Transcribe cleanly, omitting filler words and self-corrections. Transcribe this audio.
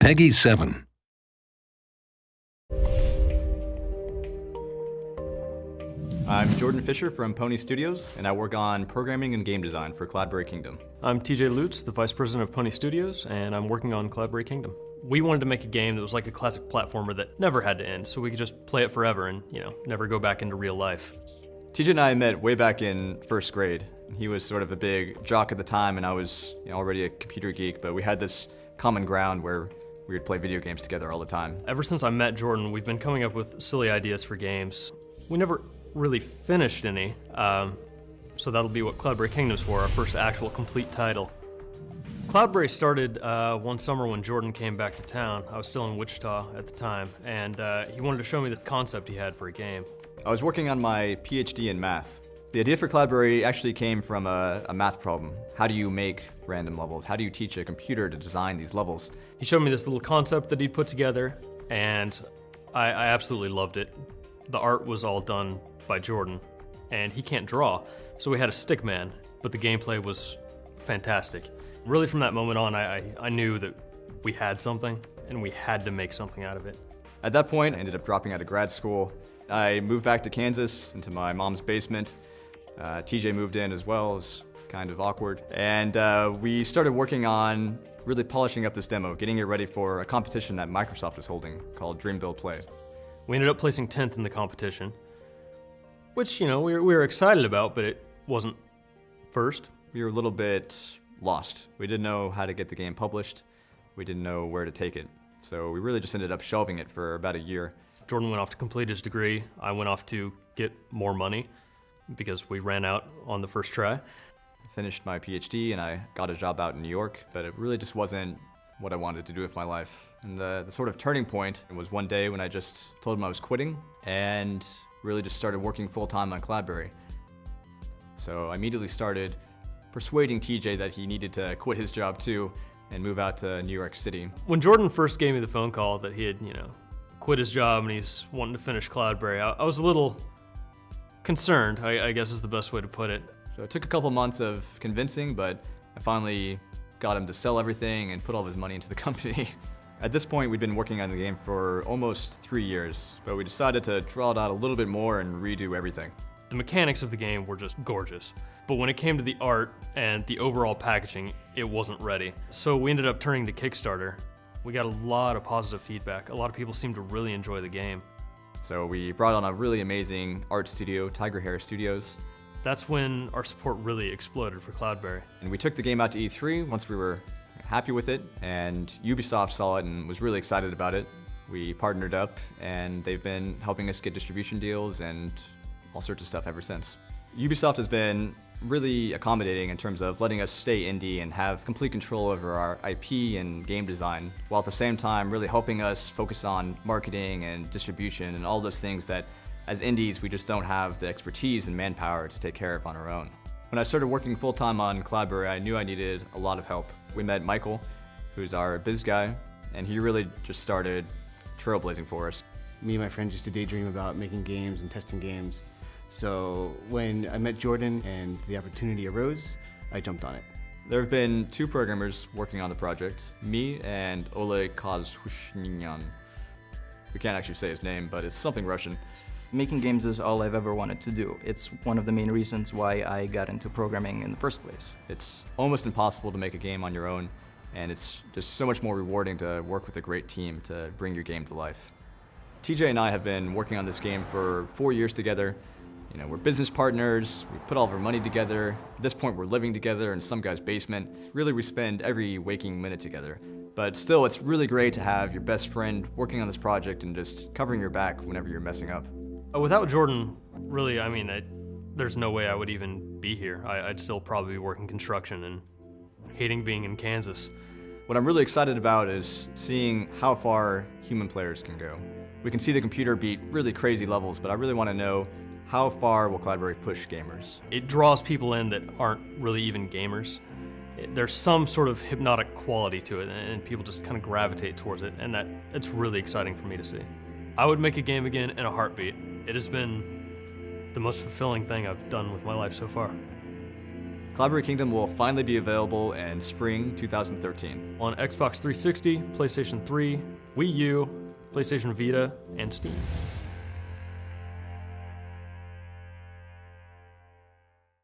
Peggy 7. I'm Jordan Fisher from Pony Studios, and I work on programming and game design for CloudBerry Kingdom. I'm TJ Lutz, the Vice President of Pony Studios, and I'm working on CloudBerry Kingdom. We wanted to make a game that was like a classic platformer that never had to end, so we could just play it forever and, never go back into real life. TJ and I met way back in first grade. He was sort of a big jock at the time, and I was already a computer geek, but we had this common ground where we would play video games together all the time. Ever since I met Jordan, we've been coming up with silly ideas for games. We never really finished any, so that'll be what CloudBerry Kingdom's for, our first actual complete title. CloudBerry started one summer when Jordan came back to town. I was still in Wichita at the time, and he wanted to show me the concept he had for a game. I was working on my PhD in math. The idea for CloudBerry actually came from a math problem. How do you make random levels? How do you teach a computer to design these levels? He showed me this little concept that he'd put together, and I absolutely loved it. The art was all done by Jordan, and he can't draw, so we had a stick man, but the gameplay was fantastic. Really from that moment on, I knew that we had something, and we had to make something out of it. At that point, I ended up dropping out of grad school. I moved back to Kansas, into my mom's basement. TJ moved in as well. It was kind of awkward. And we started working on really polishing up this demo, getting it ready for a competition that Microsoft was holding called Dream Build Play. We ended up placing 10th in the competition, which, we were excited about, but it wasn't first. We were a little bit lost. We didn't know how to get the game published. We didn't know where to take it. So we really just ended up shelving it for about a year. Jordan went off to complete his degree. I went off to get more money because we ran out on the first try. I finished my PhD and I got a job out in New York, but it really just wasn't what I wanted to do with my life. And the sort of turning point was one day when I just told him I was quitting and really just started working full-time on CloudBerry. So I immediately started persuading TJ that he needed to quit his job too and move out to New York City. When Jordan first gave me the phone call that he had, quit his job and he's wanting to finish CloudBerry, I was a little concerned, I guess is the best way to put it. So it took a couple months of convincing, but I finally got him to sell everything and put all of his money into the company. At this point, we'd been working on the game for almost 3 years, but we decided to draw it out a little bit more and redo everything. The mechanics of the game were just gorgeous, but when it came to the art and the overall packaging, it wasn't ready. So we ended up turning to Kickstarter. We got a lot of positive feedback. A lot of people seemed to really enjoy the game. So we brought on a really amazing art studio, Tiger Hair Studios. That's when our support really exploded for CloudBerry. And we took the game out to E3 once we were happy with it, and Ubisoft saw it and was really excited about it. We partnered up, and they've been helping us get distribution deals and all sorts of stuff ever since. Ubisoft has been really accommodating in terms of letting us stay indie and have complete control over our IP and game design, while at the same time really helping us focus on marketing and distribution and all those things that as indies we just don't have the expertise and manpower to take care of on our own. When I started working full-time on CloudBerry, I knew I needed a lot of help. We met Michael, who's our biz guy, and he really just started trailblazing for us. Me and my friends used to daydream about making games and testing games. So when I met Jordan and the opportunity arose, I jumped on it. There have been 2 programmers working on the project, me and Oleg Kozhushnyan. We can't actually say his name, but it's something Russian. Making games is all I've ever wanted to do. It's one of the main reasons why I got into programming in the first place. It's almost impossible to make a game on your own, and it's just so much more rewarding to work with a great team to bring your game to life. TJ and I have been working on this game for 4 years together. We're business partners, we've put all of our money together. At this point, we're living together in some guy's basement. Really, we spend every waking minute together. But still, it's really great to have your best friend working on this project and just covering your back whenever you're messing up. Without Jordan, really, there's no way I would even be here. I'd still probably be working construction and hating being in Kansas. What I'm really excited about is seeing how far human players can go. We can see the computer beat really crazy levels, but I really want to know how far will CloudBerry push gamers? It draws people in that aren't really even gamers. There's some sort of hypnotic quality to it, and people just kind of gravitate towards it, and it's really exciting for me to see. I would make a game again in a heartbeat. It has been the most fulfilling thing I've done with my life so far. CloudBerry Kingdom will finally be available in spring 2013. On Xbox 360, PlayStation 3, Wii U, PlayStation Vita, and Steam.